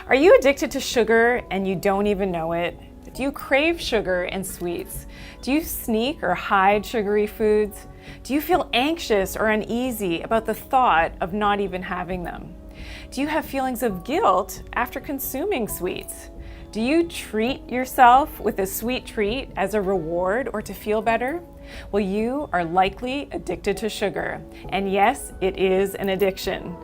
Are you addicted to sugar and you don't even know it? Do you crave sugar and sweets? Do you sneak or hide sugary foods? Do you feel anxious or uneasy about the thought of not even having them? Do you have feelings of guilt after consuming sweets? Do you treat yourself with a sweet treat as a reward or to feel better? Well, you are likely addicted to sugar. And yes, it is an addiction.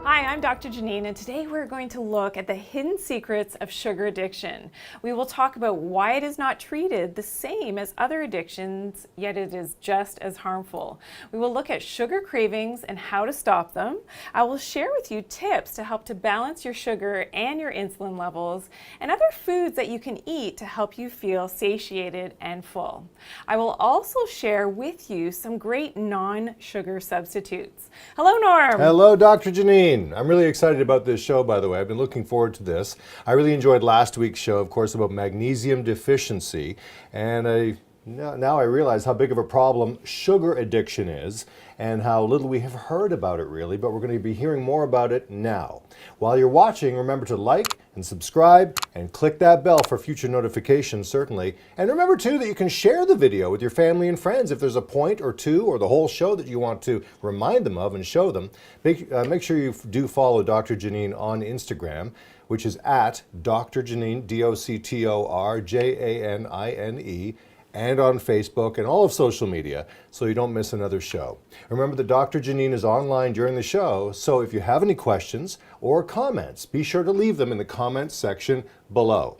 Hi, I'm Dr. Janine, and today we're going to look at the hidden secrets of sugar addiction. We will talk about why it is not treated the same as other addictions, yet it is just as harmful. We will look at sugar cravings and how to stop them. I will share with you tips to help to balance your sugar and your insulin levels, and other foods that you can eat to help you feel satiated and full. I will also share with you some great non-sugar substitutes. Hello, Norm. Hello, Dr. Janine. I'm really excited about this show, by the way. I've been looking forward to this. I really enjoyed last week's show, of course, about magnesium deficiency. And now I realize how big of a problem sugar addiction is and how little we have heard about it, really. But we're going to be hearing more about it now. While you're watching, remember to like and subscribe and click that bell for future notifications, certainly. And remember, too, that you can share the video with your family and friends if there's a point or two or the whole show that you want to remind them of and show them. Make sure you do follow Dr. Janine on Instagram, which is at Dr. Janine, DoctorJanine, and on Facebook and all of social media, so you don't miss another show. Remember that Dr. Janine is online during the show, so if you have any questions or comments, be sure to leave them in the comments section below.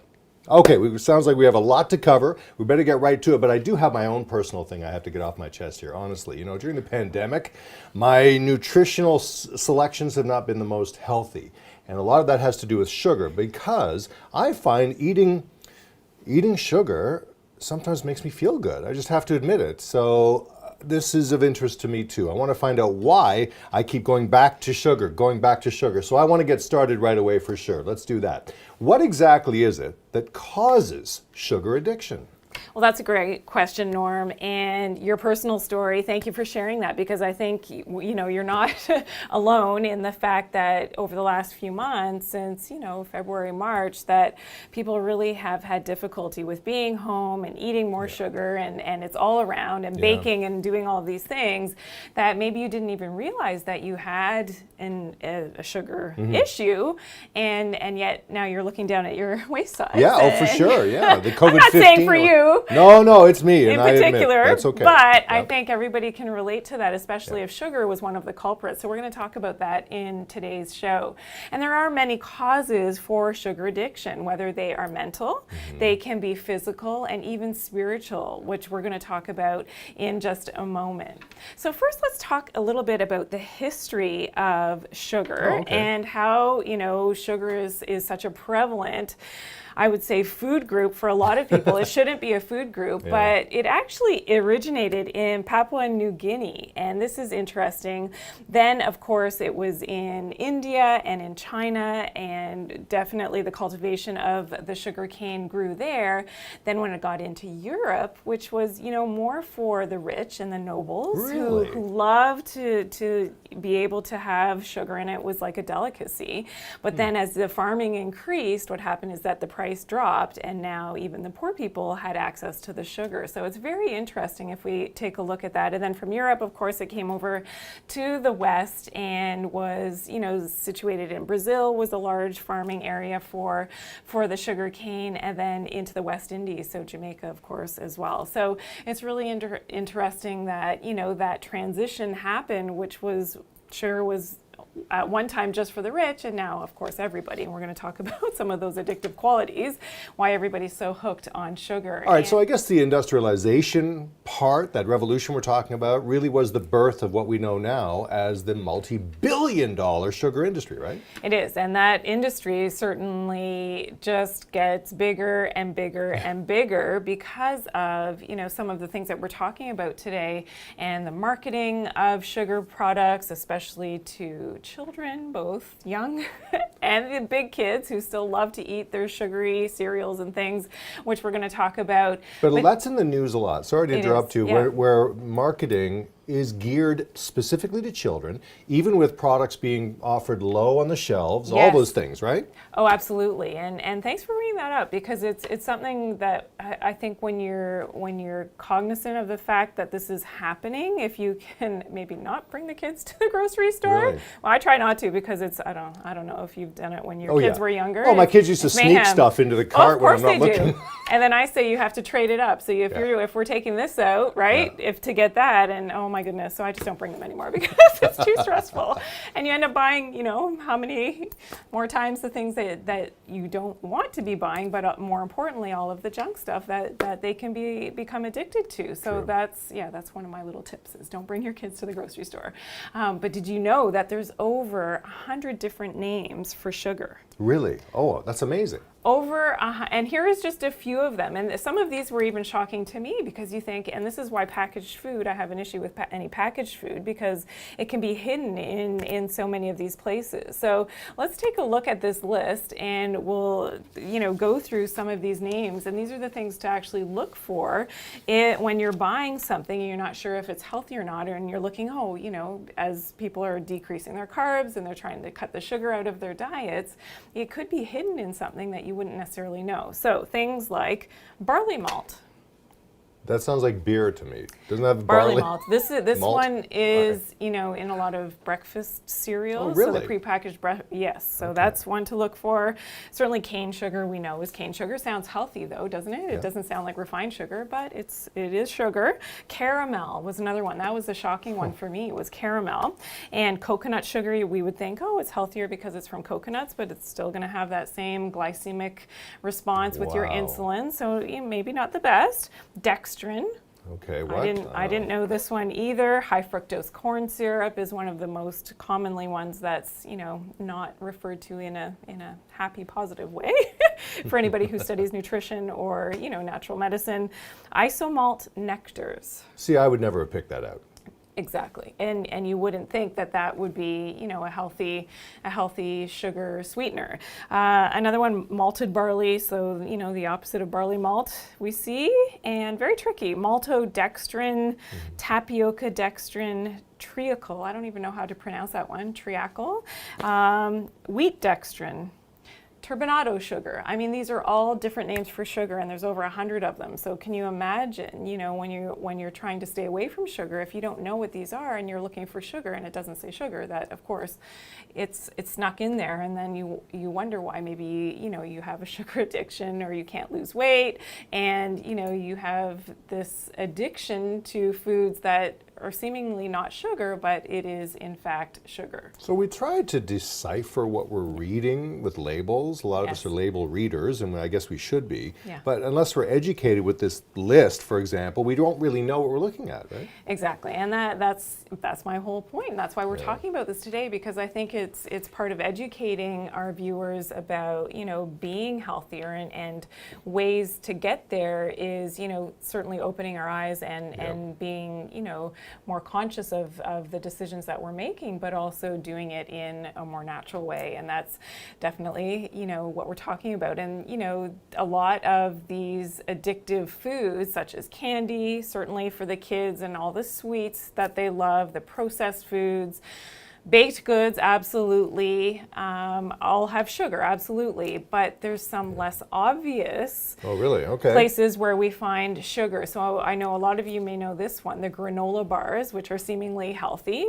Okay, sounds like we have a lot to cover. We better get right to it, but I do have my own personal thing I have to get off my chest here, honestly. You know, during the pandemic, my nutritional selections have not been the most healthy, and a lot of that has to do with sugar, because I find eating sugar sometimes makes me feel good. I just have to admit it. So this is of interest to me too. I want to find out why I keep going back to sugar. So I want to get started right away for sure. Let's do that. What exactly is it that causes sugar addiction? Well, that's a great question, Norm, and your personal story. Thank you for sharing that, because I think you're not alone in the fact that over the last few months, since February, March, that people really have had difficulty with being home and eating more sugar, and it's all around, and baking and doing all of these things that maybe you didn't even realize that you had a sugar issue, and yet now you're looking down at your waist size. Yeah, oh for sure. Yeah, the COVID-19. I'm not saying for you. No, it's me. In particular, that's okay. But I think everybody can relate to that, especially if sugar was one of the culprits. So we're going to talk about that in today's show. And there are many causes for sugar addiction, whether they are mental, they can be physical, and even spiritual, which we're going to talk about in just a moment. So first, let's talk a little bit about the history of sugar and how, sugar is such a prevalent, I would say, food group for a lot of people. It shouldn't be a food group, but it actually originated in Papua New Guinea, and this is interesting. Then, of course, it was in India and in China, and definitely the cultivation of the sugar cane grew there. Then when it got into Europe, which was, more for the rich and the nobles who loved to be able to have sugar in it, was like a delicacy. But then as the farming increased, what happened is that the price dropped, and now even the poor people had access to the sugar. So it's very interesting if we take a look at that. And then from Europe, of course, it came over to the West and was, situated in Brazil, was a large farming area for the sugar cane, and then into the West Indies, so Jamaica, of course, as well. So it's really interesting that, that transition happened, which was at one time just for the rich, and now, of course, everybody. And we're going to talk about some of those addictive qualities, why everybody's so hooked on sugar. All right, so I guess the industrialization part, that revolution we're talking about, really was the birth of what we know now as the multi-billion-dollar sugar industry, right? It is, and that industry certainly just gets bigger and bigger and bigger because of, some of the things that we're talking about today, and the marketing of sugar products, especially to children, both young and the big kids who still love to eat their sugary cereals and things, which we're going to talk about. But that's in the news a lot. Sorry to interrupt you. Yeah. Where marketing is geared specifically to children, even with products being offered low on the shelves, all Yes. those things, right? Oh, absolutely, and thanks for bringing that up, because it's something that I think when you're cognizant of the fact that this is happening, if you can maybe not bring the kids to the grocery store. Really? Well, I try not to, because it's I don't know if you've done it when your kids were younger. Oh, my kids used to It's sneak mayhem. stuff into the Oh, cart of when course I'm not they looking. do. And then I say you have to trade it up. So if we're taking this out, right? Yeah. If to get that, and oh my goodness, so I just don't bring them anymore because it's too stressful. And you end up buying, how many more times the things that you don't want to be buying, but more importantly, all of the junk stuff that they can become addicted to. So True. that's one of my little tips is don't bring your kids to the grocery store. But did you know that there's over 100 different names for sugar? Really? Oh, that's amazing. And here is just a few of them. And some of these were even shocking to me, because you think, and this is why packaged food, I have an issue with any packaged food, because it can be hidden in so many of these places. So let's take a look at this list, and we'll go through some of these names. And these are the things to actually look for when you're buying something and you're not sure if it's healthy or not, and you're looking, as people are decreasing their carbs and they're trying to cut the sugar out of their diets, it could be hidden in something that you wouldn't necessarily know. So things like barley malt. That sounds like beer to me. Doesn't it have Barley barley? malt. This Malt? one is, in a lot of breakfast cereals. Oh, really? So the prepackaged yes. So that's one to look for. Certainly cane sugar, we know is cane sugar. Sounds healthy though, doesn't it? Yeah. It doesn't sound like refined sugar, but it is sugar. Caramel was another one. That was a shocking one for me, was caramel. And coconut sugar, we would think, it's healthier because it's from coconuts, but it's still going to have that same glycemic response with your Wow. insulin. So maybe not the best. Dextrin. Okay, what? I didn't know this one either. High fructose corn syrup is one of the most commonly ones that's not referred to in a happy, positive way for anybody who studies nutrition or natural medicine. Isomalt nectars. See, I would never have picked that out. Exactly, and you wouldn't think that would be a healthy sugar sweetener. Another one, malted barley, so the opposite of barley malt we see, and very tricky. Maltodextrin, tapioca dextrin, treacle. I don't even know how to pronounce that one. Treacle, wheat dextrin. Turbinado sugar. I mean, these are all different names for sugar, and there's over 100 of them. So can you imagine, when you're trying to stay away from sugar, if you don't know what these are and you're looking for sugar and it doesn't say sugar, that of course it's snuck in there, and then you wonder why maybe you have a sugar addiction or you can't lose weight, and you have this addiction to foods that are seemingly not sugar, but it is in fact sugar. So we try to decipher what we're reading with labels. A lot of us are label readers, and I guess we should be. Yeah. But unless we're educated with this list, for example, we don't really know what we're looking at, right? Exactly, and that's my whole point. That's why we're talking about this today, because I think it's part of educating our viewers about being healthier, and ways to get there is certainly opening our eyes and being more conscious of the decisions that we're making, but also doing it in a more natural way. And that's definitely, what we're talking about. And, a lot of these addictive foods, such as candy, certainly for the kids, and all the sweets that they love, the processed foods, baked goods, absolutely. All have sugar, absolutely. But there's some less obvious Oh, really? Okay. places where we find sugar. So I know a lot of you may know this one. The granola bars, which are seemingly healthy,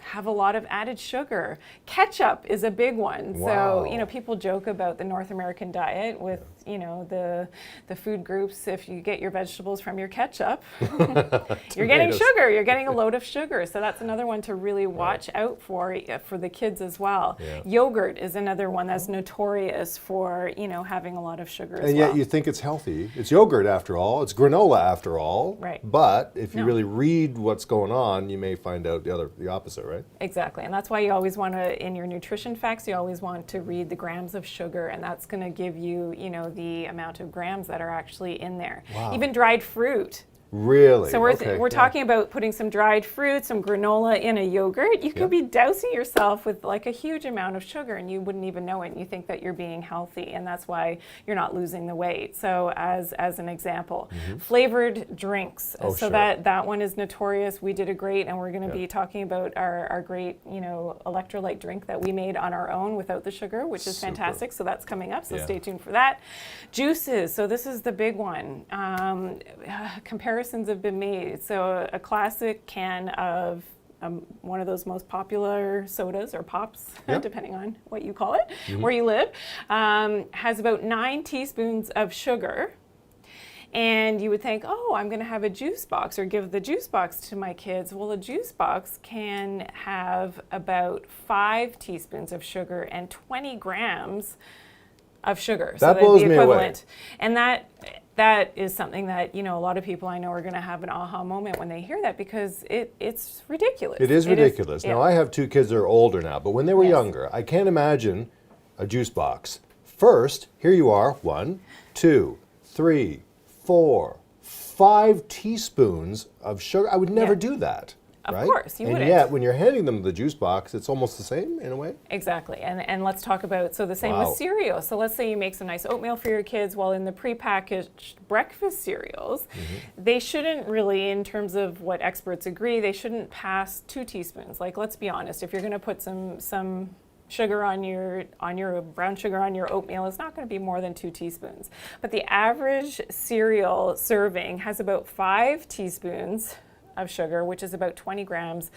have a lot of added sugar. Ketchup is a big one. Wow. So, people joke about the North American diet with, the food groups. If you get your vegetables from your ketchup, you're getting Tomatoes. sugar. You're getting a load of sugar. So that's another one to really watch out for the kids as well. Yeah. Yogurt is another one that's notorious for, having a lot of sugar as And well. yet you think it's healthy. It's yogurt after all. It's granola after all. Right. But if you No. really read what's going on, you may find out the opposite, right? Exactly, and that's why you always want to, in your nutrition facts, you always want to read the grams of sugar, and that's going to give you, the amount of grams that are actually in there. Wow. Even dried fruit Really? So we're talking about putting some dried fruit, some granola in a yogurt. You could be dousing yourself with like a huge amount of sugar and you wouldn't even know it. And you think that you're being healthy, and that's why you're not losing the weight. So as an example, flavored drinks. Oh, so sure. that one is notorious. We did a great, and we're going to be talking about our great, electrolyte drink that we made on our own without the sugar, which is fantastic. So that's coming up. So stay tuned for that. Juices. So this is the big one. Comparisons have been made. So a classic can of one of those most popular sodas or pops, depending on what you call it, where you live, has about 9 teaspoons of sugar. And you would think, oh, I'm going to have a juice box or give the juice box to my kids. Well, a juice box can have about 5 teaspoons of sugar and 20 grams of sugar. That blows me away. And that is something that, a lot of people I know are going to have an aha moment when they hear that, because it's ridiculous. It is ridiculous. Now, I have 2 kids that are older now, but when they were younger, I can't imagine a juice box. First, here you are, 1, 2, 3, 4, 5 teaspoons of sugar. I would never do that. Of course, you wouldn't. And yet, when you're handing them the juice box, it's almost the same in a way. Exactly. And let's talk about, so the same with cereal. So let's say you make some nice oatmeal for your kids. Well, in the prepackaged breakfast cereals, they shouldn't really, in terms of what experts agree, they shouldn't pass 2 teaspoons. Like, let's be honest, if you're going to put some sugar on your brown sugar on your oatmeal, it's not going to be more than 2 teaspoons. But the average cereal serving has about 5 teaspoons of sugar, which is about 20 grams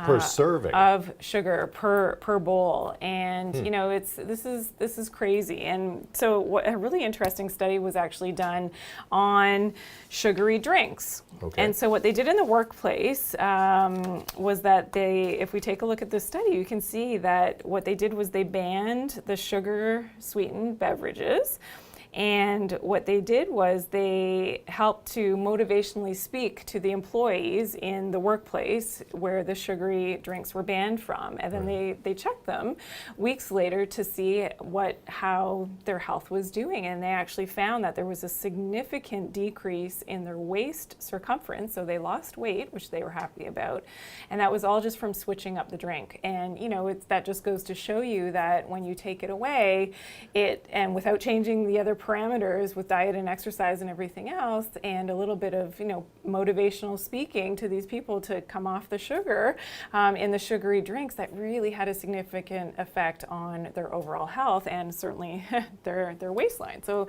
per serving of sugar per bowl. And this is crazy. And so a really interesting study was actually done on sugary drinks. And so what they did in the workplace was that if we take a look at this study, you can see that what they did was they banned the sugar sweetened beverages. And what they did was they helped to motivationally speak to the employees in the workplace where the sugary drinks were banned from. And then they checked them weeks later to see how their health was doing. And they actually found that there was a significant decrease in their waist circumference. So they lost weight, which they were happy about. And that was all just from switching up the drink. And, that just goes to show you that when you take it away, and without changing the other parameters with diet and exercise and everything else, and a little bit of motivational speaking to these people to come off the sugar in the sugary drinks, that really had a significant effect on their overall health and certainly their waistline. So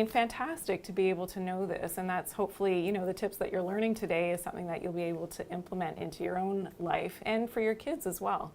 fantastic to be able to know this, and that's hopefully the tips that you're learning today is something that you'll be able to implement into your own life and for your kids as well.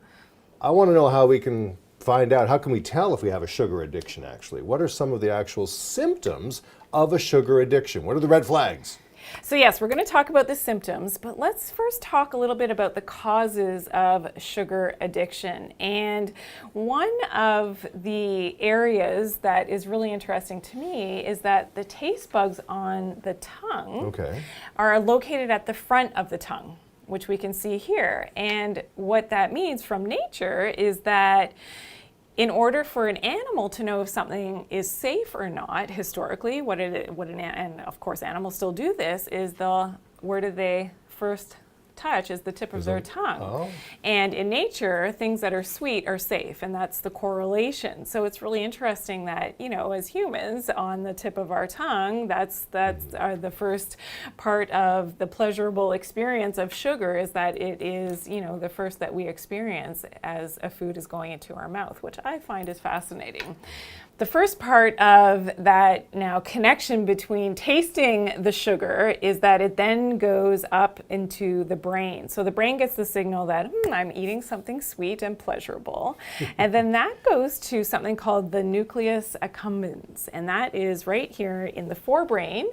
I want to know how we can find out, how can we tell if we have a sugar addiction actually? What are some of the actual symptoms of a sugar addiction? What are the red flags? So yes, we're going to talk about the symptoms, but let's first talk a little bit about the causes of sugar addiction. And one of the areas that is really interesting to me is that the taste buds on the tongue are located at the front of the tongue, which we can see here. And what that means from nature is that in order for an animal to know if something is safe or not, historically, and of course animals still do this, is where do they first touch is the tip of their tongue. And in nature, things that are sweet are safe, and that's the correlation. So it's really interesting that, as humans, on the tip of our tongue, that's the first part of the pleasurable experience of sugar, is that it is, the first that we experience as a food is going into our mouth, which I find is fascinating. The first part of that now connection between tasting the sugar is that it then goes up into the brain. So the brain gets the signal that I'm eating something sweet and pleasurable. And then that goes to something called the nucleus accumbens. And that is right here in the forebrain.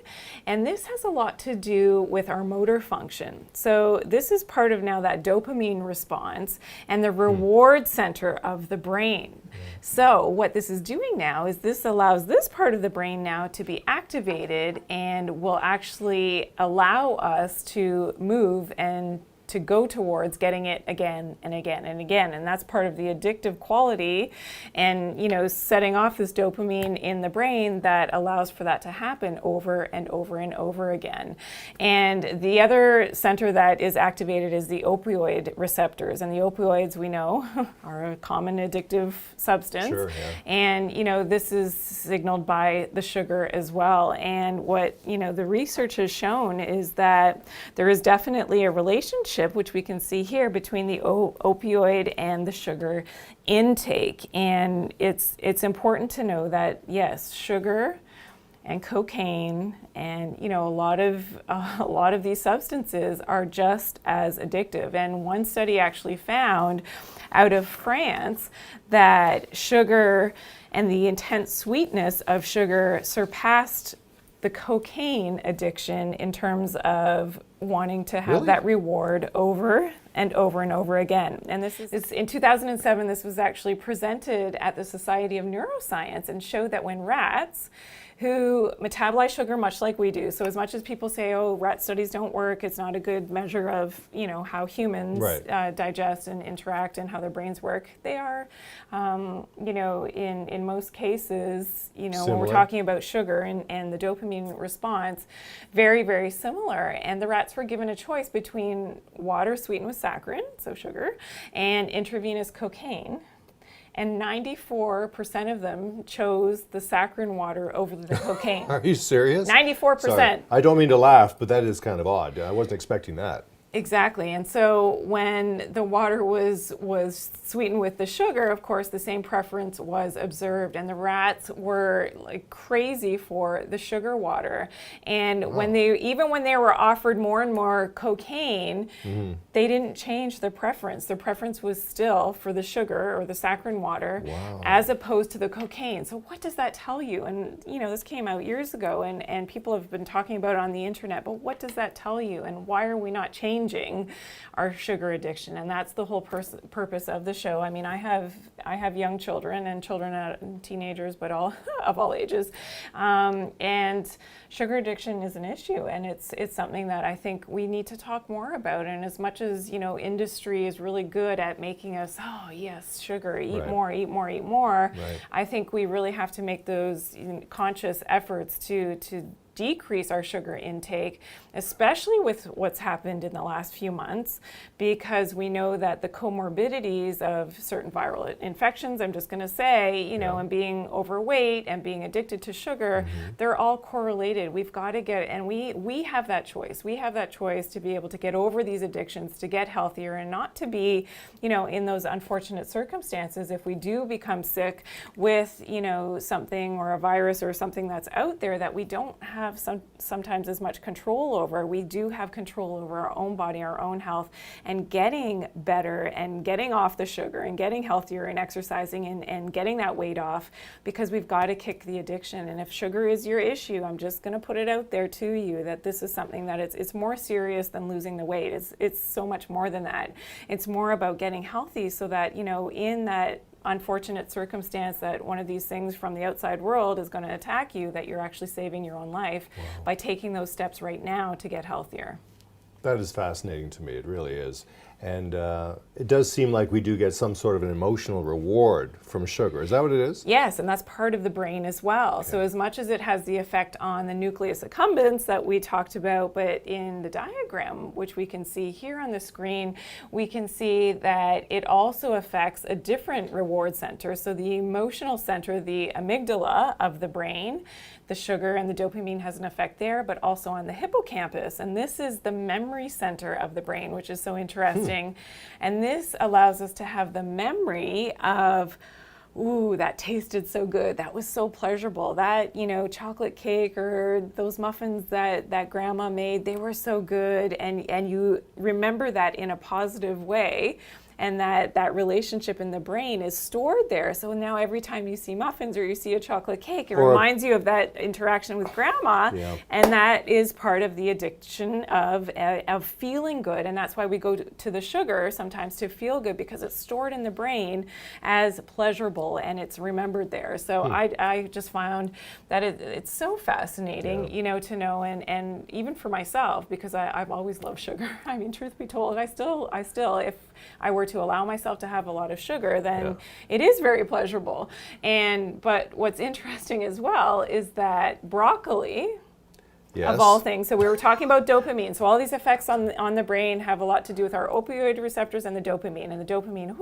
And this has a lot to do with our motor function. So this is part of now that dopamine response and the reward center of the brain. So what this is doing now is this allows this part of the brain now to be activated and will actually allow us to move and to go towards getting it again and again and again. And that's part of the addictive quality and, setting off this dopamine in the brain that allows for that to happen over and over and over again. And the other center that is activated is the opioid receptors. And the opioids, we know, are a common addictive substance. Sure, yeah. And, this is signaled by the sugar as well. And what, the research has shown is that there is definitely a relationship, which we can see here, between the opioid and the sugar intake. And it's important to know that, yes, sugar and cocaine and a lot of these substances are just as addictive. And one study actually found out of France that sugar and the intense sweetness of sugar surpassed the cocaine addiction in terms of wanting to have that reward over and over and over again. And this is in 2007, this was actually presented at the Society of Neuroscience and showed that when rats who metabolize sugar much like we do. So as much as people say, oh, rat studies don't work, it's not a good measure of, how humans digest and interact and how their brains work. They are, in most cases, when we're talking about sugar and the dopamine response, very, very similar. And the rats were given a choice between water sweetened with saccharin, so sugar, and intravenous cocaine. And 94% of them chose the saccharin water over the cocaine. Are you serious? 94%. Sorry. I don't mean to laugh, but that is kind of odd. I wasn't expecting that. Exactly. And so when the water was sweetened with the sugar, of course, the same preference was observed. And the rats were like crazy for the sugar water. And when they were offered more and more cocaine, they didn't change their preference. Their preference was still for the sugar or the saccharin water as opposed to the cocaine. So what does that tell you? And, this came out years ago and people have been talking about it on the internet, but what does that tell you? And why are we not changing our sugar addiction? And that's the whole purpose of the show. I mean, I have young children and teenagers, but all of all ages, and sugar addiction is an issue, and it's something that I think we need to talk more about. And as much as industry is really good at making us, oh yes, sugar, eat more, eat more, eat more. I think we really have to make those conscious efforts to decrease our sugar intake, especially with what's happened in the last few months, because we know that the comorbidities of certain viral infections, I'm just going to say, and being overweight and being addicted to sugar, they're all correlated. We've got to and we have that choice. We have that choice to be able to get over these addictions, to get healthier, and not to be, in those unfortunate circumstances if we do become sick with, something or a virus or something that's out there that we don't have sometimes as much control over. We do have control over our own body, our own health, and getting better and getting off the sugar and getting healthier and exercising and getting that weight off, because we've got to kick the addiction. And if sugar is your issue, I'm just going to put it out there to you that this is something that it's more serious than losing the weight. It's so much more than that. It's more about getting healthy so that, in that unfortunate circumstance that one of these things from the outside world is going to attack you, that you're actually saving your own life by taking those steps right now to get healthier. That is fascinating to me. It really is. And it does seem like we do get some sort of an emotional reward from sugar. Is that what it is? Yes, and that's part of the brain as well. Okay. So as much as it has the effect on the nucleus accumbens that we talked about, but in the diagram, which we can see here on the screen, we can see that it also affects a different reward center. So the emotional center, the amygdala of the brain, the sugar and the dopamine has an effect there, but also on the hippocampus. And this is the memory center of the brain, which is so interesting. And this allows us to have the memory of, ooh, that tasted so good. That was so pleasurable. That, chocolate cake or those muffins that grandma made, they were so good. And you remember that in a positive way. and that relationship in the brain is stored there. So now every time you see muffins or you see a chocolate cake, it reminds you of that interaction with grandma, and that is part of the addiction of feeling good. And that's why we go to the sugar sometimes to feel good, because it's stored in the brain as pleasurable and it's remembered there. So I just found that it's so fascinating, you know, to know, and even for myself, because I've always loved sugar. I mean, truth be told, I still, if I were to allow myself to have a lot of sugar, then it is very pleasurable. But what's interesting as well is that broccoli, of all things. So we were talking about dopamine. So all these effects on the brain have a lot to do with our opioid receptors and the dopamine. And the dopamine,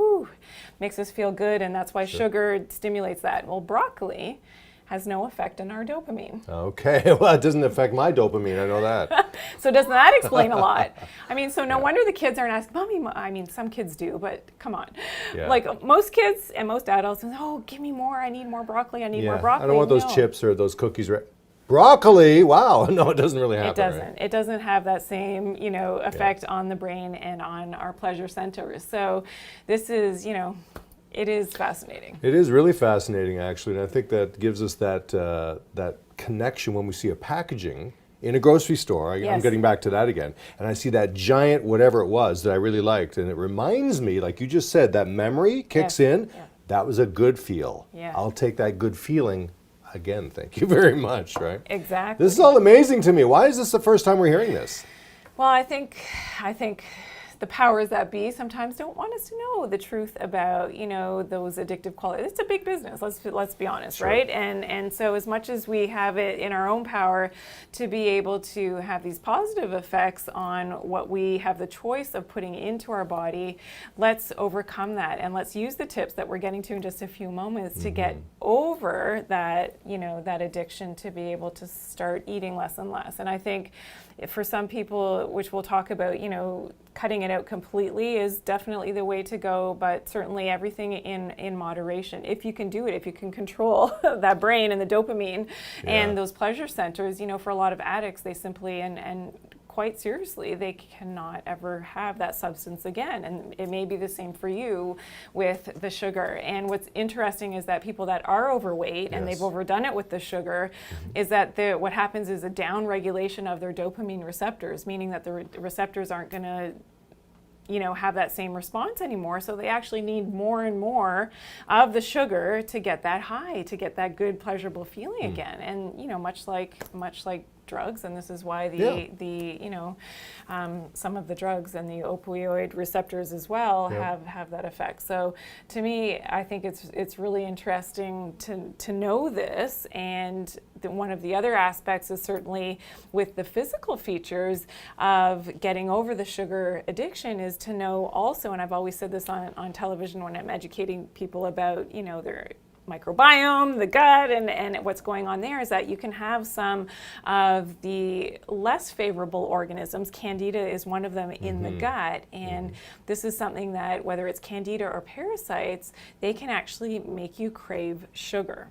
makes us feel good, and that's why sugar stimulates that. Well, broccoli has no effect on our dopamine. Okay, well, it doesn't affect my dopamine, I know that. So doesn't that explain a lot? I mean, so no wonder the kids aren't asking, Mommy, I mean, some kids do, but come on. Like most kids and most adults, give me more, I need more broccoli, I need more broccoli. I don't want those chips or those cookies. Broccoli, wow, no, it doesn't really happen. It doesn't. Right? It doesn't have that same, effect on the brain and on our pleasure centers. So this is, it is fascinating. It is really fascinating, actually, and I think that gives us that connection when we see a packaging in a grocery store. I'm getting back to that again, and I see that giant whatever it was that I really liked, and it reminds me, like you just said, that memory kicks in. That was a good feel. I'll take that good feeling. Again, thank you very much, right? Exactly. This is all amazing to me. Why is this the first time we're hearing this? Well, I think the powers that be sometimes don't want us to know the truth about, those addictive qualities. It's a big business, let's be honest, right? And so as much as we have it in our own power to be able to have these positive effects on what we have the choice of putting into our body, let's overcome that, and let's use the tips that we're getting to in just a few moments to get over that, that addiction, to be able to start eating less and less. And I think for some people, which we'll talk about, cutting it out completely is definitely the way to go, but certainly everything in moderation. If you can do it, if you can control that brain and the dopamine and those pleasure centers, for a lot of addicts, they simply, and quite seriously, they cannot ever have that substance again. And it may be the same for you with the sugar. And what's interesting is that people that are overweight and they've overdone it with the sugar, is that what happens is a down regulation of their dopamine receptors, meaning that the receptors aren't going to have that same response anymore. So they actually need more and more of the sugar to get that high, to get that good pleasurable feeling again. And much like drugs, and this is why some of the drugs and the opioid receptors as well have that effect. So to me, I think it's really interesting to know this. And one of the other aspects is certainly with the physical features of getting over the sugar addiction is to know also, and I've always said this on television when I'm educating people about their microbiome, the gut, and what's going on there, is that you can have some of the less favorable organisms. Candida is one of them in the gut, and this is something that, whether it's candida or parasites, they can actually make you crave sugar.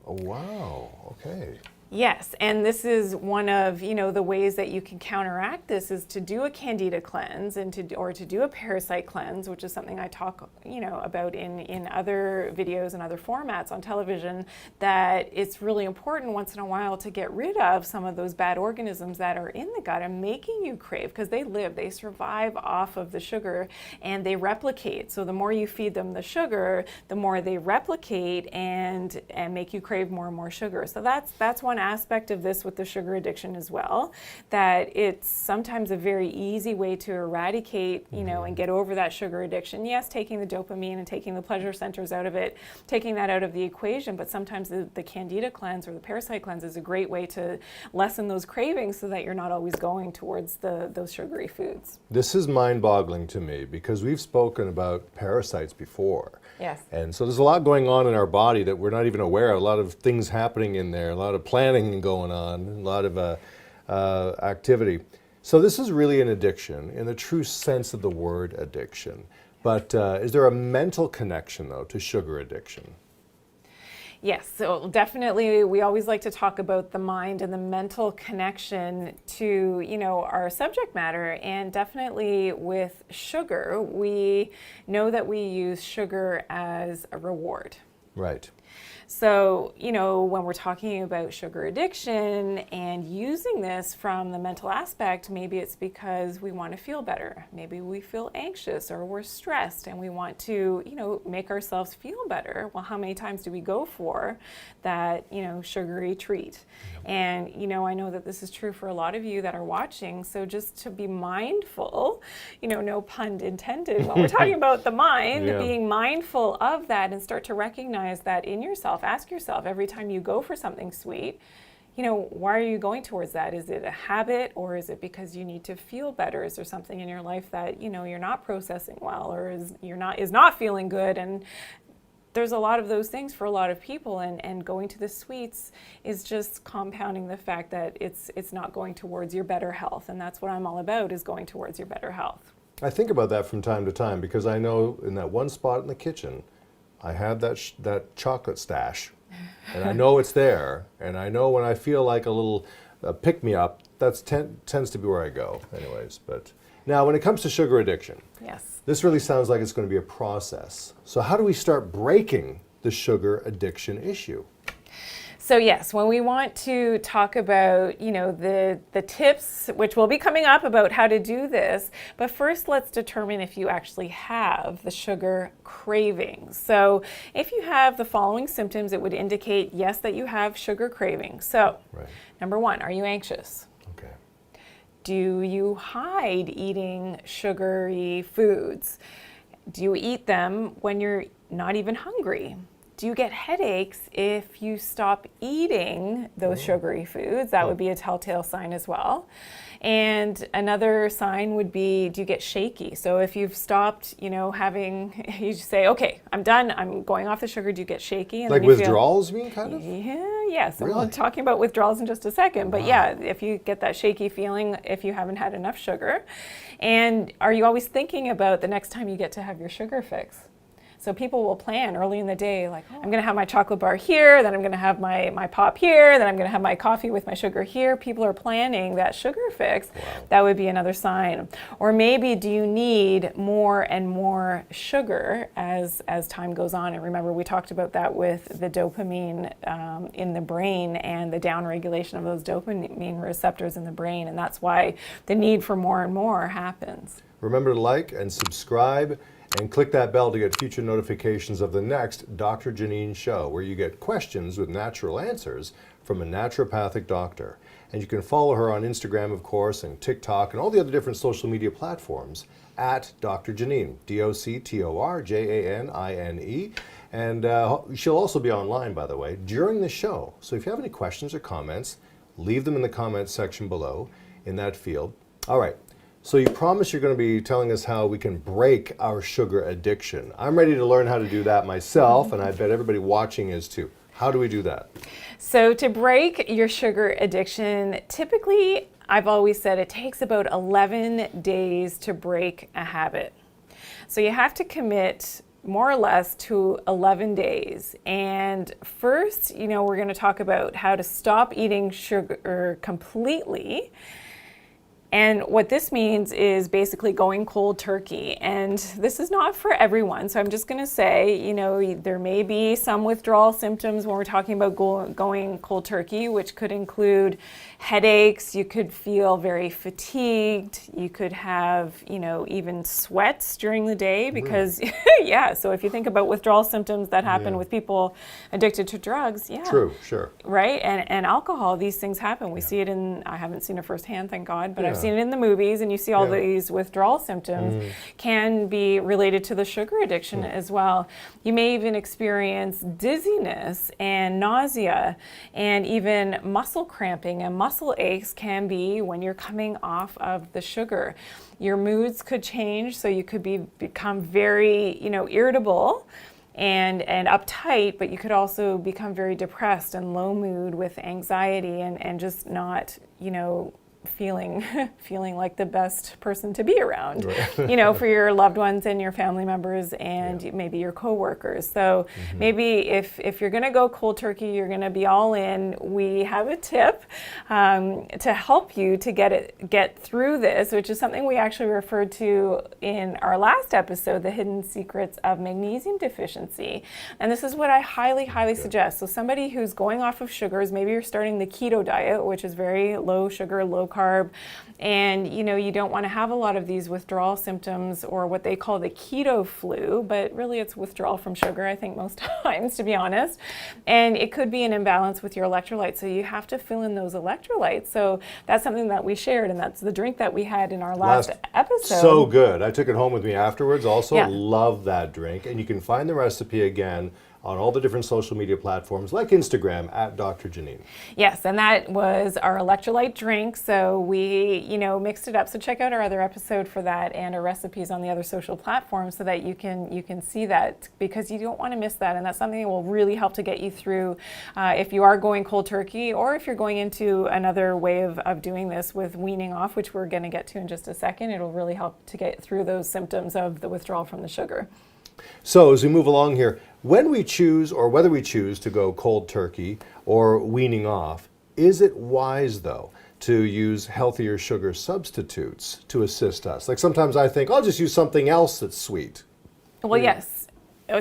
Oh, wow, okay. Yes, and this is one of the ways that you can counteract this is to do a candida cleanse and to do a parasite cleanse, which is something I talk about in other videos and other formats on television. That it's really important once in a while to get rid of some of those bad organisms that are in the gut and making you crave, because they survive off of the sugar and they replicate. So the more you feed them the sugar, the more they replicate and make you crave more and more sugar. So that's one aspect of this with the sugar addiction as well, that it's sometimes a very easy way to eradicate, and get over that sugar addiction. Yes, taking the dopamine and taking the pleasure centers out of it, taking that out of the equation, but sometimes the candida cleanse or the parasite cleanse is a great way to lessen those cravings so that you're not always going towards those sugary foods. This is mind-boggling to me because we've spoken about parasites before. Yes. And so there's a lot going on in our body that we're not even aware of, a lot of things happening in there, a lot of planning going on, a lot of activity. So this is really an addiction in the true sense of the word addiction. But is there a mental connection, though, to sugar addiction? Yes, so definitely we always like to talk about the mind and the mental connection to, our subject matter. And definitely with sugar, we know that we use sugar as a reward. Right. So, when we're talking about sugar addiction and using this from the mental aspect, maybe it's because we want to feel better. Maybe we feel anxious or we're stressed and we want to, make ourselves feel better. Well, how many times do we go for that, sugary treat? And, I know that this is true for a lot of you that are watching. So just to be mindful, no pun intended, when we're talking about the mind, being mindful of that and start to recognize that in yourself. Ask yourself every time you go for something sweet, why are you going towards that? Is it a habit, or is it because you need to feel better? Is there something in your life that, you're not processing well, or is not feeling good? And there's a lot of those things for a lot of people, and going to the sweets is just compounding the fact that it's not going towards your better health. And that's what I'm all about, is going towards your better health. I think about that from time to time because I know in that one spot in the kitchen, I have that chocolate stash, and I know it's there, and I know when I feel like a little pick-me-up, that tends to be where I go anyways. But now when it comes to sugar addiction, yes, this really sounds like it's going to be a process. So how do we start breaking the sugar addiction issue? So yes, when we want to talk about, the tips, which will be coming up about how to do this, but first let's determine if you actually have the sugar cravings. So if you have the following symptoms, it would indicate, yes, that you have sugar cravings. So Number 1, are you anxious? Okay. Do you hide eating sugary foods? Do you eat them when you're not even hungry? Do you get headaches if you stop eating those sugary foods? That would be a telltale sign as well. And another sign would be, do you get shaky? So if you've stopped, you say, okay, I'm done, I'm going off the sugar, do you get shaky? And like withdrawals, you mean, kind of? Yeah. So Really? we'll be talking about withdrawals in just a second. But yeah, if you get that shaky feeling, if you haven't had enough sugar. And are you always thinking about the next time you get to have your sugar fix? So people will plan early in the day, like, I'm going to have my chocolate bar here, then I'm going to have my pop here, then I'm going to have my coffee with my sugar here. People are planning that sugar fix. Wow. That would be another sign. Or maybe do you need more and more sugar as time goes on? And remember, we talked about that with the dopamine in the brain and the downregulation of those dopamine receptors in the brain. And that's why the need for more and more happens. Remember to like and subscribe. And click that bell to get future notifications of the next Dr. Janine show, where you get questions with natural answers from a naturopathic doctor. And you can follow her on Instagram, of course, and TikTok, and all the other different social media platforms at Dr. Janine, DoctorJanine. And she'll also be online, by the way, during the show. So if you have any questions or comments, leave them in the comments section below in that field. All right. So you promise you're going to be telling us how we can break our sugar addiction. I'm ready to learn how to do that myself, and I bet everybody watching is too. How do we do that? So to break your sugar addiction, typically, I've always said it takes about 11 days to break a habit. So you have to commit more or less to 11 days. And first, we're going to talk about how to stop eating sugar completely. And what this means is basically going cold turkey. And this is not for everyone. So I'm just going to say, there may be some withdrawal symptoms when we're talking about going cold turkey, which could include headaches. You could feel very fatigued. You could have, even sweats during the day because, so if you think about withdrawal symptoms that happen with people addicted to drugs, True, sure. Right? And alcohol, these things happen. We see it I haven't seen it firsthand, thank God, but I've seen it in the movies, and you see all these withdrawal symptoms can be related to the sugar addiction as well. You may even experience dizziness and nausea, and even muscle cramping and muscle aches can be when you're coming off of the sugar. Your moods could change, so you could become very, irritable and uptight, but you could also become very depressed and low mood with anxiety and just not, feeling feeling like the best person to be around, Right. for your loved ones and your family members and maybe your coworkers. So maybe if you're going to go cold turkey, you're going to be all in. We have a tip to help you to get through this, which is something we actually referred to in our last episode, the hidden secrets of magnesium deficiency. And this is what I highly suggest. So somebody who's going off of sugars, maybe you're starting the keto diet, which is very low sugar, low carb, and you don't want to have a lot of these withdrawal symptoms or what they call the keto flu, but really it's withdrawal from sugar, I think most times, to be honest. And it could be an imbalance with your electrolytes, so you have to fill in those electrolytes. So that's something that we shared, and that's the drink that we had in our last episode. So good. I took it home with me afterwards. Also, Yeah. love that drink. And you can find the recipe again on all the different social media platforms like Instagram at Dr. Janine. Yes, and that was our electrolyte drink. So we, mixed it up. So check out our other episode for that and our recipes on the other social platforms so that you can see that, because you don't want to miss that. And that's something that will really help to get you through if you are going cold turkey, or if you're going into another way of doing this with weaning off, which we're going to get to in just a second. It'll really help to get through those symptoms of the withdrawal from the sugar. So as we move along here, when we choose, or whether we choose to go cold turkey or weaning off, is it wise though to use healthier sugar substitutes to assist us? Like sometimes I think I'll just use something else that's sweet. Well, yes.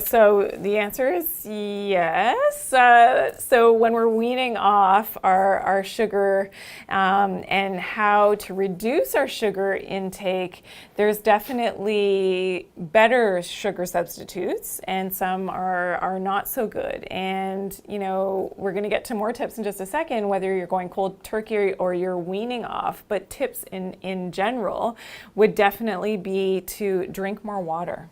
So the answer is yes. So when we're weaning off our sugar and how to reduce our sugar intake, there's definitely better sugar substitutes, and some are not so good. And we're going to get to more tips in just a second, whether you're going cold turkey or you're weaning off. But tips in general would definitely be to drink more water.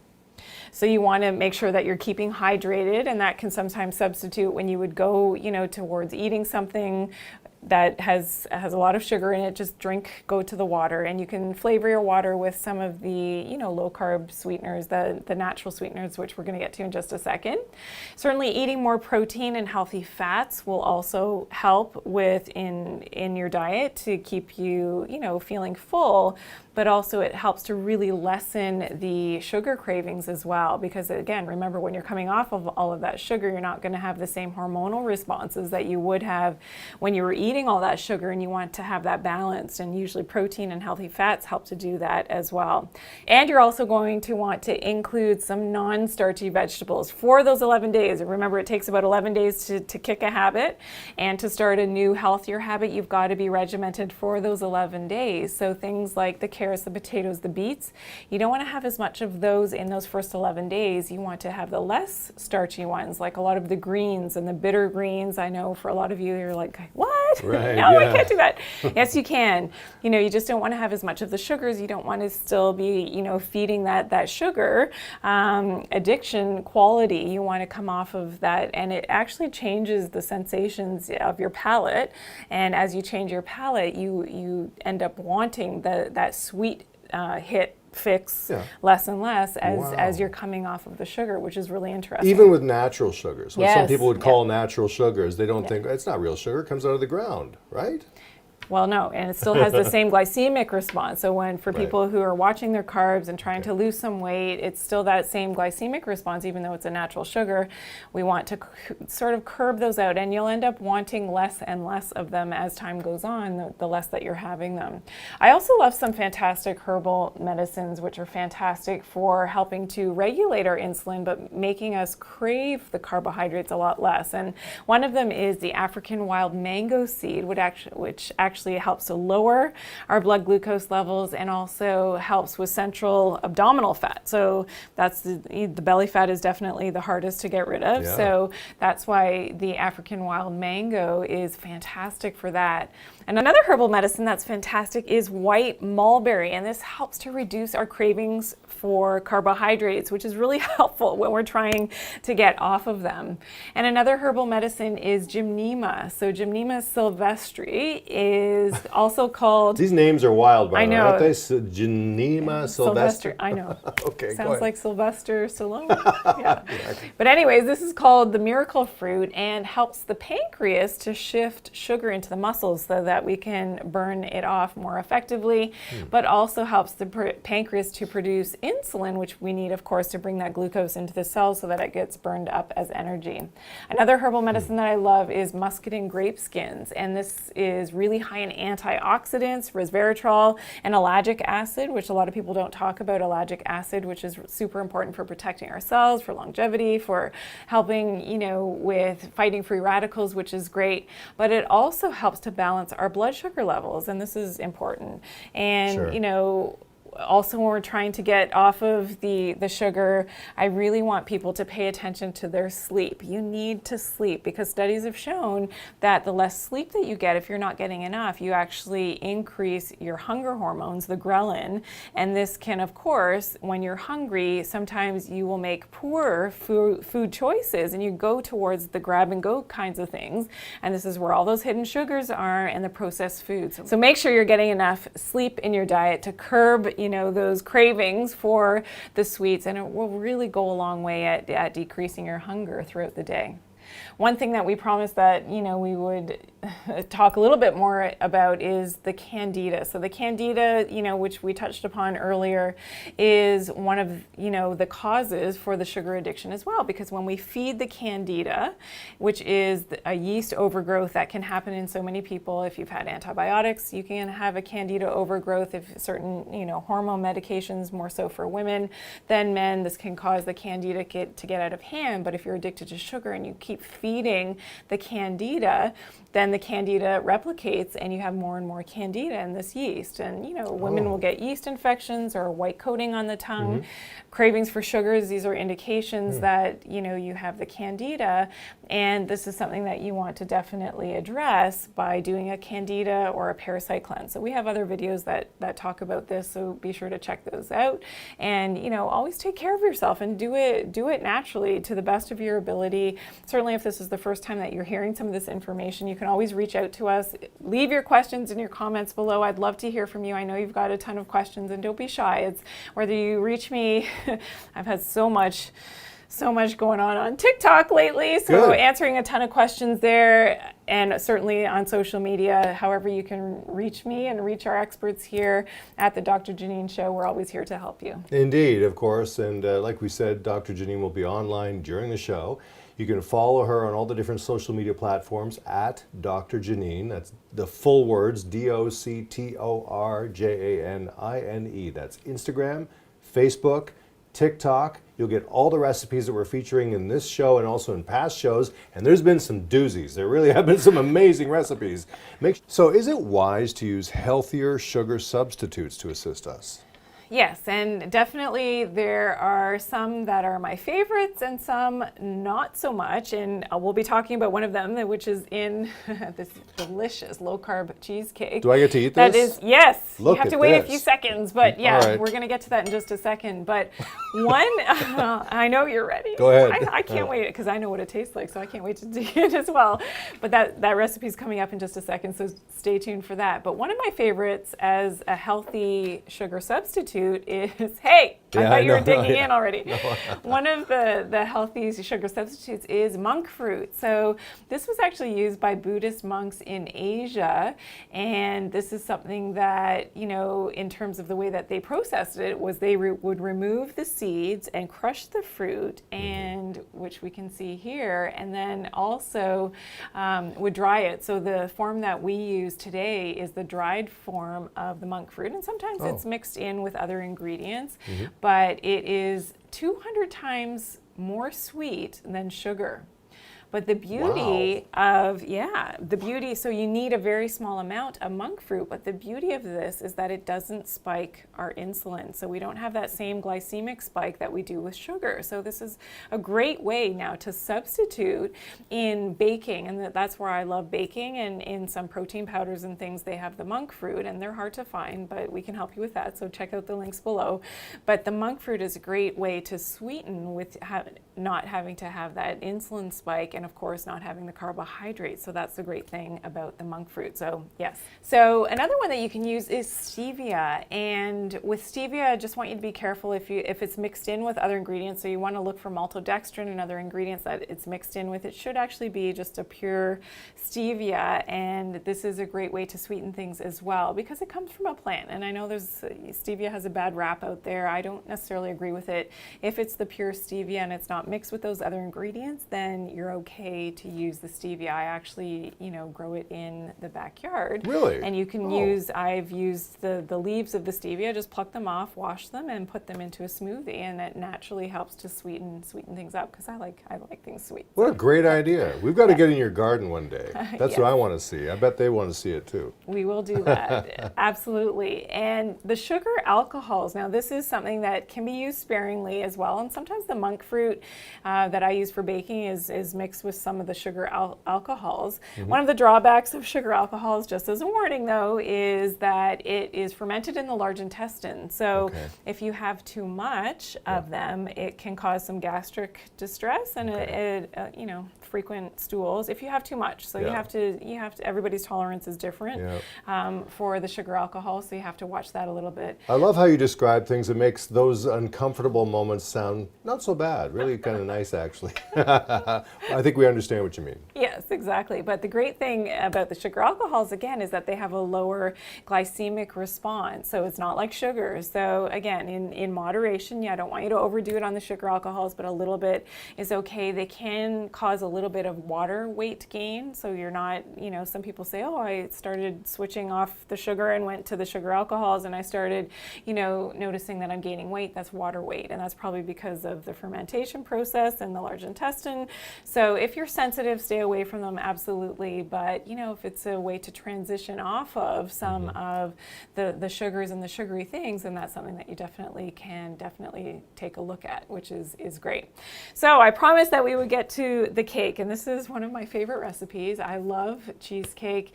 So you want to make sure that you're keeping hydrated, and that can sometimes substitute when you would go, towards eating something that has a lot of sugar in it. Just go to the water, and you can flavor your water with some of the low carb sweeteners, the natural sweeteners, which we're going to get to in just a second. Certainly eating more protein and healthy fats will also help with in your diet to keep you feeling full, but also it helps to really lessen the sugar cravings as well, because again, remember, when you're coming off of all of that sugar, you're not going to have the same hormonal responses that you would have when you were eating all that sugar, and you want to have that balanced, and usually protein and healthy fats help to do that as well. And you're also going to want to include some non-starchy vegetables for those 11 days. And remember, it takes about 11 days to kick a habit, and to start a new healthier habit, you've got to be regimented for those 11 days. So things like the carrots, the potatoes, the beets, you don't want to have as much of those in those first 11 days. You want to have the less starchy ones, like a lot of the greens and the bitter greens. I know for a lot of you, you're like, what? Right, No, yeah. I can't do that. Yes, you can. You just don't want to have as much of the sugars. You don't want to still be, feeding that sugar addiction quality. You want to come off of that, and it actually changes the sensations of your palate. And as you change your palate, you end up wanting that sweet fix less and less as you're coming off of the sugar, which is really interesting. Even with natural sugars, what some Yes. people would call natural sugars, they don't think it's not real sugar, it comes out of the ground, right? Well, no, and it still has the same glycemic response. So for people who are watching their carbs and trying to lose some weight, it's still that same glycemic response, even though it's a natural sugar. We want to sort of curb those out, and you'll end up wanting less and less of them as time goes on, the less that you're having them. I also love some fantastic herbal medicines, which are fantastic for helping to regulate our insulin, but making us crave the carbohydrates a lot less. And one of them is the African wild mango seed, which actually helps to lower our blood glucose levels, and also helps with central abdominal fat. So that's the belly fat is definitely the hardest to get rid of. Yeah. So that's why the African wild mango is fantastic for that. And another herbal medicine that's fantastic is white mulberry, and this helps to reduce our cravings for carbohydrates, which is really helpful when we're trying to get off of them. And another herbal medicine is Gymnema. So Gymnema sylvestri is also called... These names are wild, by the way, aren't they? Gymnema sylvestri. I know. Okay, Sounds like Sylvester Stallone. Yeah. But anyways, this is called the miracle fruit, and helps the pancreas to shift sugar into the muscles so that that we can burn it off more effectively, but also helps the pancreas to produce insulin, which we need, of course, to bring that glucose into the cells so that it gets burned up as energy. Another herbal medicine that I love is muscadine grape skins, and this is really high in antioxidants, resveratrol, and ellagic acid, which a lot of people don't talk about. Ellagic acid, which is super important for protecting our cells, for longevity, for helping, with fighting free radicals, which is great. But it also helps to balance our blood sugar levels, and this is important. And, Sure. Also, when we're trying to get off of the sugar, I really want people to pay attention to their sleep. You need to sleep, because studies have shown that the less sleep that you get, if you're not getting enough, you actually increase your hunger hormones, the ghrelin. And this can, of course, when you're hungry, sometimes you will make poor food choices and you go towards the grab and go kinds of things. And this is where all those hidden sugars are and the processed foods. So make sure you're getting enough sleep in your diet to curb those cravings for the sweets, and it will really go a long way at decreasing your hunger throughout the day. One thing that we promised that, we would talk a little bit more about is the candida. So the candida, which we touched upon earlier, is one of, the causes for the sugar addiction as well, because when we feed the candida, which is a yeast overgrowth that can happen in so many people. If you've had antibiotics, you can have a candida overgrowth. If certain, hormone medications, more so for women than men, this can cause the candida to get out of hand. But if you're addicted to sugar and you keep feeding the candida, then the candida replicates and you have more and more candida in this yeast. And, women will get yeast infections or white coating on the tongue. Cravings for sugars, these are indications that, you have the candida. And this is something that you want to definitely address by doing a candida or a parasite cleanse. So we have other videos that talk about this, so be sure to check those out. And, always take care of yourself and do it naturally to the best of your ability. Certainly if this is the first time that you're hearing some of this information, you can always reach out to us. Leave your questions in your comments below. I'd love to hear from you. I know you've got a ton of questions, and don't be shy. It's whether you reach me. I've had so much going on TikTok lately, so Good. Answering a ton of questions there, and certainly on social media. However you can reach me and reach our experts here at the Dr. Janine Show, we're always here to help you. Indeed, of course. And like we said, Dr. Janine will be online during the show. You can follow her on all the different social media platforms at Dr. Janine. That's the full words, DoctorJanine. That's Instagram, Facebook, TikTok. You'll get all the recipes that we're featuring in this show and also in past shows. And there's been some doozies. There really have been some amazing recipes. So is it wise to use healthier sugar substitutes to assist us? Yes, and definitely there are some that are my favorites and some not so much, and we'll be talking about one of them, which is in this delicious low-carb cheesecake. Do I get to eat this? That is, yes. Look you have at to wait this. a few seconds, but yeah, All right. We're going to get to that in just a second. But one, I know you're ready. Go ahead. I can't wait, because I know what it tastes like, so I can't wait to dig it as well. But that recipe is coming up in just a second, so stay tuned for that. But one of my favorites as a healthy sugar substitute is, hey, I thought you were digging in already. No. One of the healthy sugar substitutes is monk fruit. So this was actually used by Buddhist monks in Asia, and this is something that, in terms of the way that they processed it, was they would remove the seeds and crush the fruit, and which we can see here, and then also would dry it. So the form that we use today is the dried form of the monk fruit, and sometimes it's mixed in with other ingredients, but it is 200 times more sweet than sugar. But the beauty so you need a very small amount of monk fruit, but the beauty of this is that it doesn't spike our insulin. So we don't have that same glycemic spike that we do with sugar. So this is a great way now to substitute in baking, and that's where I love baking, and in some protein powders and things, they have the monk fruit, and they're hard to find, but we can help you with that. So check out the links below. But the monk fruit is a great way to sweeten with not having to have that insulin spike, and and of course not having the carbohydrates. So that's the great thing about the monk fruit. So yes. So another one that you can use is stevia, and with stevia, I just want you to be careful if it's mixed in with other ingredients. So you want to look for maltodextrin and other ingredients that it's mixed in with. It should actually be just a pure stevia, and this is a great way to sweeten things as well because it comes from a plant. And I know stevia has a bad rap out there. I don't necessarily agree with it. If it's the pure stevia and it's not mixed with those other ingredients, then you're okay to use the stevia. I actually, grow it in the backyard. Really? And you can I've used the leaves of the stevia, just pluck them off, wash them, and put them into a smoothie, and it naturally helps to sweeten things up because I like things sweet. What a great idea. We've got to get in your garden one day. That's Yes. what I want to see. I bet they want to see it too. We will do that. Absolutely. And the sugar alcohols, now this is something that can be used sparingly as well, and sometimes the monk fruit that I use for baking is mixed with some of the sugar alcohols. One of the drawbacks of sugar alcohols, just as a warning though, is that it is fermented in the large intestine. So if you have too much of them, it can cause some gastric distress and frequent stools if you have too much. So you have to everybody's tolerance is different for the sugar alcohol, so you have to watch that a little bit. I love how you describe things. It makes those uncomfortable moments sound not so bad, really kind of nice actually. I think we understand what you mean. Yes, exactly. But the great thing about the sugar alcohols, again, is that they have a lower glycemic response. So it's not like sugar. So again, in moderation, I don't want you to overdo it on the sugar alcohols, but a little bit is okay. They can cause a little bit of water weight gain. So you're not, some people say, oh, I started switching off the sugar and went to the sugar alcohols, and I started, noticing that I'm gaining weight. That's water weight. And that's probably because of the fermentation process in the large intestine. So if you're sensitive, stay away from them, absolutely. But, if it's a way to transition off of some of the sugars and the sugary things, then that's something that you definitely take a look at, which is great. So I promised that we would get to the cake, and this is one of my favorite recipes. I love cheesecake.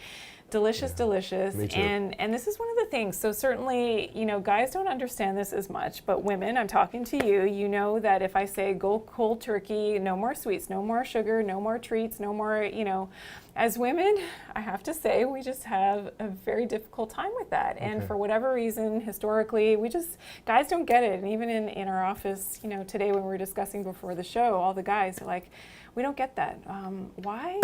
Delicious, delicious. Me too. And this is one of the things. So certainly, guys don't understand this as much, but women, I'm talking to you, you know that if I say go cold turkey, no more sweets, no more sugar, no more treats, no more, as women, I have to say, we just have a very difficult time with that. And for whatever reason, historically, guys don't get it. And even in our office, today when we were discussing before the show, all the guys are like, we don't get that. Why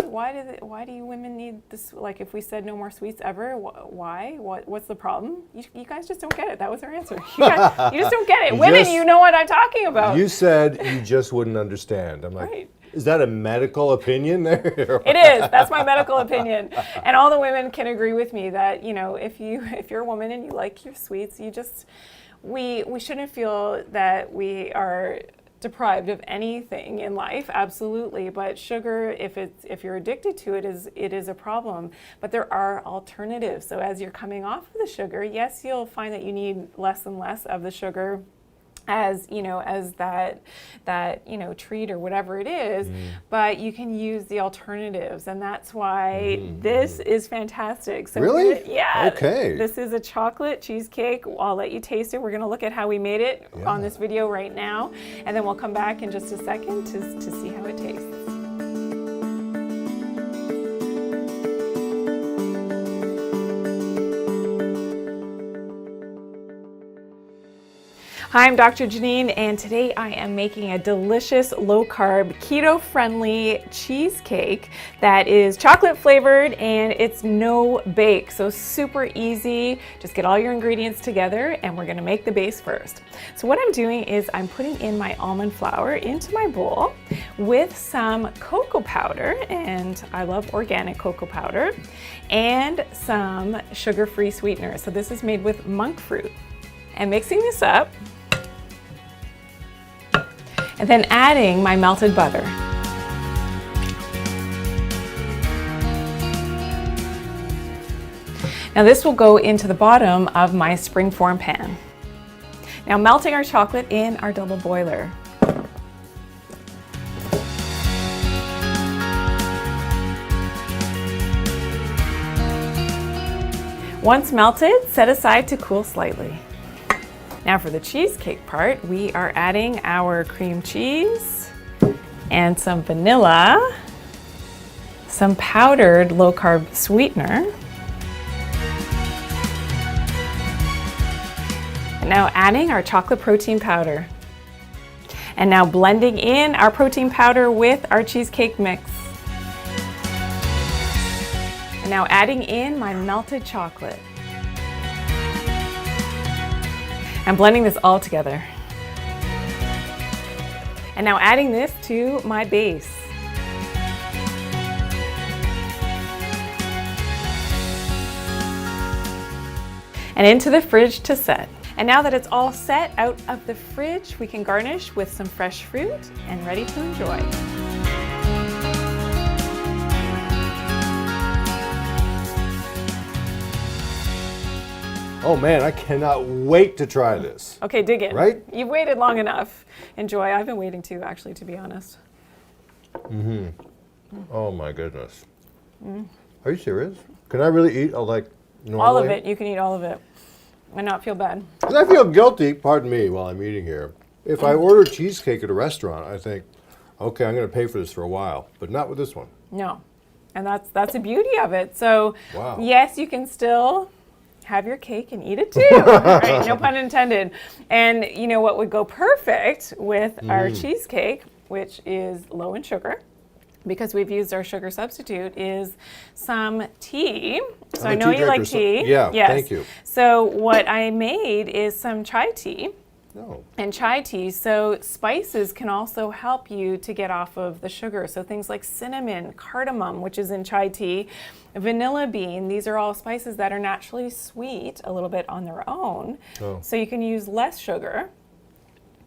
do you women need this? Like, if we said no more sweets ever, why? What's the problem? You guys just don't get it. That was our answer. You just don't get it. Women, you know what I'm talking about. You said you just wouldn't understand. I'm like, right. Is that a medical opinion there? It is. That's my medical opinion. And all the women can agree with me that, if you're a woman and you like your sweets, we shouldn't feel that we are deprived of anything in life, absolutely, but sugar, if you're addicted to it, is a problem. But there are alternatives. So as you're coming off of the sugar, yes, you'll find that you need less and less of the sugar as that treat or whatever it is, but you can use the alternatives, and that's why this is fantastic. So really? Yeah. Okay. This is a chocolate cheesecake. I'll let you taste it. We're going to look at how we made it on this video right now, and then we'll come back in just a second to see how it tastes. Hi, I'm Dr. Janine, and today I am making a delicious low-carb, keto-friendly cheesecake that is chocolate flavored and it's no bake, so super easy. Just get all your ingredients together and we're gonna make the base first. So what I'm doing is I'm putting in my almond flour into my bowl with some cocoa powder, and I love organic cocoa powder, and some sugar-free sweetener. So this is made with monk fruit. And mixing this up, and then adding my melted butter. Now this will go into the bottom of my springform pan. Now melting our chocolate in our double boiler. Once melted, set aside to cool slightly. Now for the cheesecake part, we are adding our cream cheese and some vanilla some powdered low-carb sweetener. And now adding our chocolate protein powder. And now blending in our protein powder with our cheesecake mix. And now adding in my melted chocolate. I'm blending this all together. And now adding this to my base. And into the fridge to set. And now that it's all set out of the fridge, we can garnish with some fresh fruit and ready to enjoy. Oh man, I cannot wait to try this. Okay, dig in. Right? You've waited long enough. Enjoy. I've been waiting too, actually, to be honest. Oh my goodness. Are you serious? Can I really eat like normally? All of it. You can eat all of it and not feel bad. 'Cause I feel guilty, pardon me while I'm eating here. If I order cheesecake at a restaurant, I think, okay, I'm going to pay for this for a while, but not with this one. No. And that's the beauty of it. So, Wow. yes, you can still have your cake and eat it too. Right? No pun intended. And you know what would go perfect with our cheesecake, which is low in sugar, because we've used our sugar substitute, is some tea. So I know you like tea. Yeah, yes. thank you. So what I made is some chai tea. No. And chai tea, so spices can also help you to get off of the sugar. So things like cinnamon, cardamom, which is in chai tea, vanilla bean, these are all spices that are naturally sweet a little bit on their own. Oh. So you can use less sugar.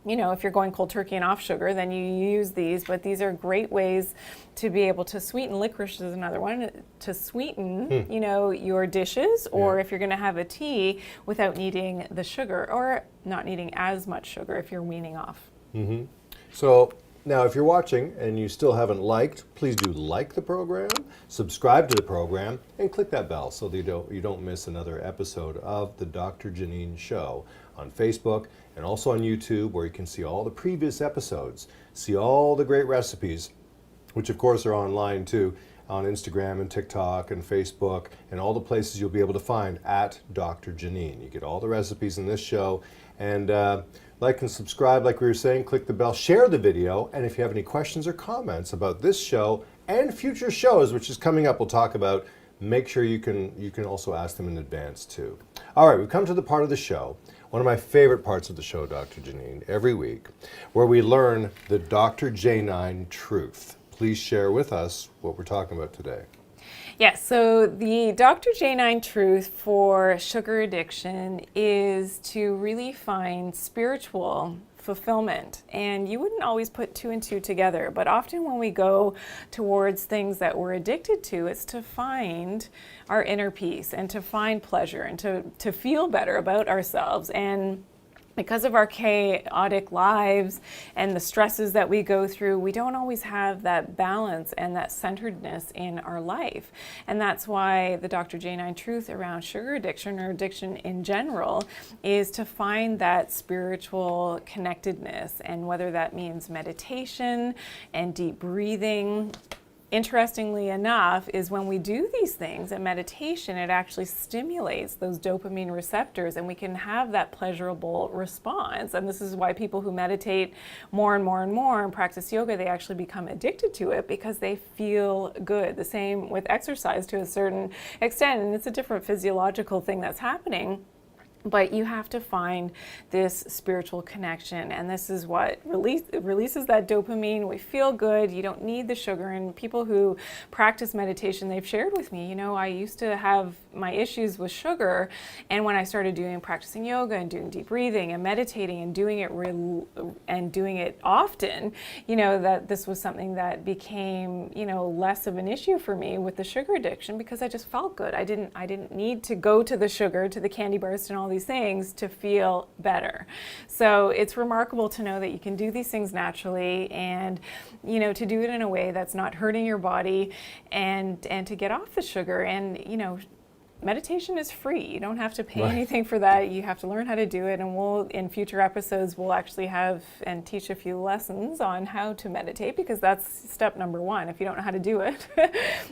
You know, if you're going cold turkey and off sugar, then you use these, but these are great ways to be able to sweeten. Licorice is another one, to sweeten, you know, your dishes, or if you're going to have a tea without needing the sugar, or not needing as much sugar if you're weaning off. So now if you're watching and you still haven't liked, please do like the program, subscribe to the program, and click that bell so that you don't miss another episode of the Dr. Janine Show on Facebook and also on YouTube, where you can see all the previous episodes, see all the great recipes, which of course are online too, on Instagram and TikTok and Facebook and all the places you'll be able to find at Dr. Janine. You get all the recipes in this show, and like and subscribe, like we were saying, click the bell, share the video, and if you have any questions or comments about this show and future shows, which is coming up, we'll talk about, make sure you can also ask them in advance too. All right, we've come to the part of the show, one of my favorite parts of the show, Dr. Janine, every week, where we learn the Dr. J9 truth. Please share with us what we're talking about today. Yes, so the Dr. J9 truth for sugar addiction is to really find spiritual fulfillment. And you wouldn't always put two and two together, but often when we go towards things that we're addicted to, it's to find our inner peace and to find pleasure and to feel better about ourselves. And because of our chaotic lives and the stresses that we go through, we don't always have that balance and that centeredness in our life. And that's why the Dr. J9 truth around sugar addiction, or addiction in general, is to find that spiritual connectedness, and whether that means meditation and deep breathing. Interestingly enough, is when we do these things in meditation, it actually stimulates those dopamine receptors, and we can have that pleasurable response. And this is why people who meditate more and more and more and practice yoga, they actually become addicted to it because they feel good. The same with exercise to a certain extent, and it's a different physiological thing that's happening. But you have to find this spiritual connection, and this is what releases that dopamine. We feel good. You don't need the sugar. And people who practice meditation, they've shared with me, you know, I used to have my issues with sugar, and when I started practicing yoga and doing deep breathing and meditating and doing it often, you know, that this was something that became, you know, less of an issue for me with the sugar addiction, because I just felt good. I didn't need to go to the sugar, to the candy bars, and all these things to feel better. So it's remarkable to know that you can do these things naturally, and you know, to do it in a way that's not hurting your body, and to get off the sugar. And you know, meditation is free. You don't have to pay Right. anything for that. You have to learn how to do it. And in future episodes, we'll actually have and teach a few lessons on how to meditate, because that's step number one. If you don't know how to do it,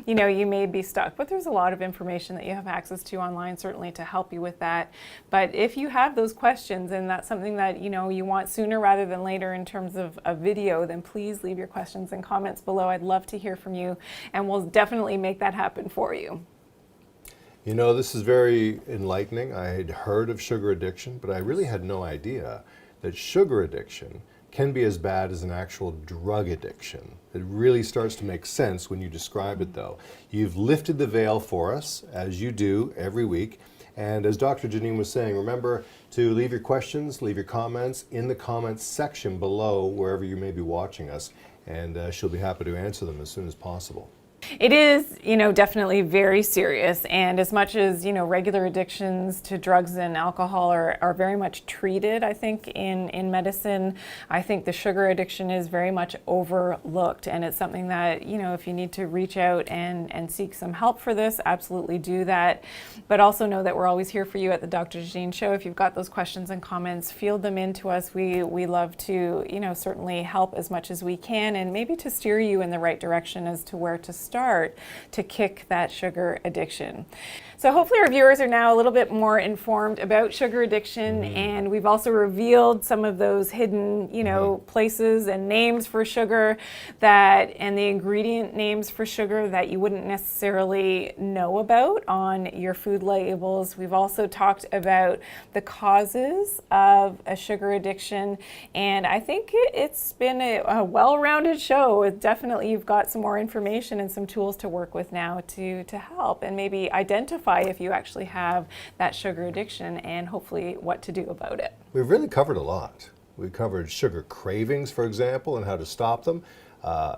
you may be stuck. But there's a lot of information that you have access to online, certainly, to help you with that. But if you have those questions and that's something that you want sooner rather than later in terms of a video, then please leave your questions and comments below. I'd love to hear from you, and we'll definitely make that happen for you. This is very enlightening. I had heard of sugar addiction, but I really had no idea that sugar addiction can be as bad as an actual drug addiction. It really starts to make sense when you describe it, though. You've lifted the veil for us, as you do every week. And as Dr. Janine was saying, remember to leave your questions, leave your comments in the comments section below, wherever you may be watching us, and she'll be happy to answer them as soon as possible. It is, definitely very serious. And as much as, regular addictions to drugs and alcohol are very much treated, I think, in medicine, I think the sugar addiction is very much overlooked. And it's something that, if you need to reach out and seek some help for this, absolutely do that. But also know that we're always here for you at the Dr. Janine Show. If you've got those questions and comments, field them in to us. We love to, certainly help as much as we can, and maybe to steer you in the right direction as to where to start to kick that sugar addiction. So hopefully our viewers are now a little bit more informed about sugar addiction, and we've also revealed some of those hidden, places and names for sugar and the ingredient names for sugar that you wouldn't necessarily know about on your food labels. We've also talked about the causes of a sugar addiction, and I think it's been a well-rounded show. Definitely you've got some more information and some tools to work with now to help and maybe identify if you actually have that sugar addiction, and hopefully what to do about it. We've really covered a lot. We covered sugar cravings, for example, and how to stop them,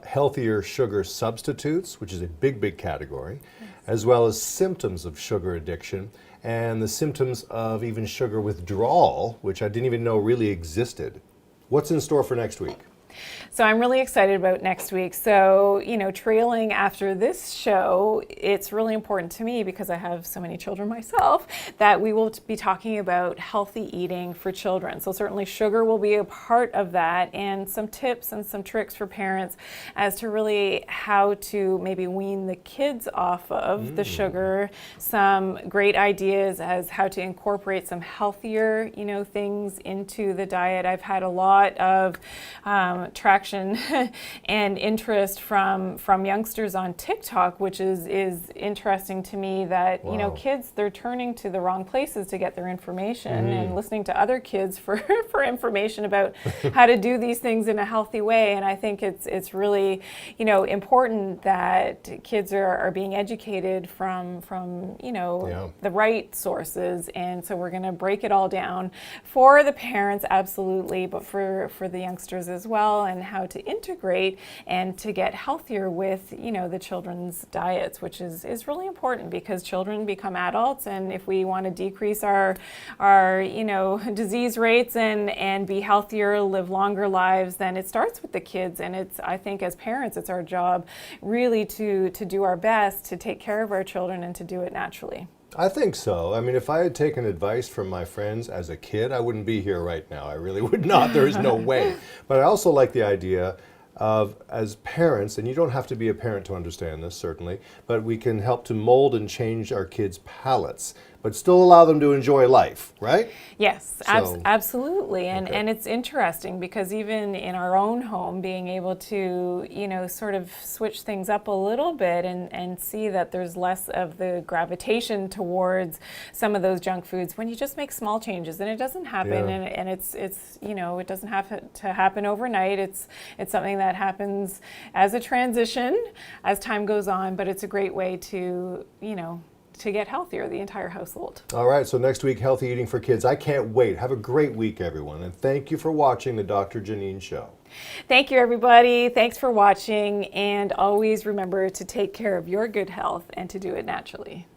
healthier sugar substitutes, which is a big category, yes, as well as symptoms of sugar addiction and the symptoms of even sugar withdrawal, which I didn't even know really existed. What's in store for next week? So I'm really excited about next week. So, trailing after this show, it's really important to me, because I have so many children myself, that we will be talking about healthy eating for children. So certainly sugar will be a part of that, and some tips and some tricks for parents as to really how to maybe wean the kids off of the sugar. Some great ideas as how to incorporate some healthier, things into the diet. I've had a lot of traction and interest from youngsters on TikTok, which is interesting to me that, Wow, kids, they're turning to the wrong places to get their information and listening to other kids for information about how to do these things in a healthy way. And I think it's really, important that kids are being educated from the right sources. And so we're going to break it all down for the parents, absolutely, but for the youngsters as well, and how to integrate and to get healthier with, the children's diets, which is really important, because children become adults, and if we want to decrease our disease rates and be healthier, live longer lives, then it starts with the kids. And I think as parents, it's our job really to do our best to take care of our children and to do it naturally. I think so. I mean, if I had taken advice from my friends as a kid, I wouldn't be here right now. I really would not. There is no way. But I also like the idea of, as parents, and you don't have to be a parent to understand this, certainly, but we can help to mold and change our kids' palates, but still allow them to enjoy life, right? Yes, So, absolutely. And okay. and it's interesting, because even in our own home, being able to, sort of switch things up a little bit and see that there's less of the gravitation towards some of those junk foods when you just make small changes. And it doesn't happen, Yeah. and it's it doesn't have to happen overnight. It's something that happens as a transition as time goes on, but it's a great way to, to get healthier, the entire household. All right, so next week, healthy eating for kids. I can't wait. Have a great week, everyone. And thank you for watching the Dr. Janine Show. Thank you, everybody. Thanks for watching. And always remember to take care of your good health and to do it naturally.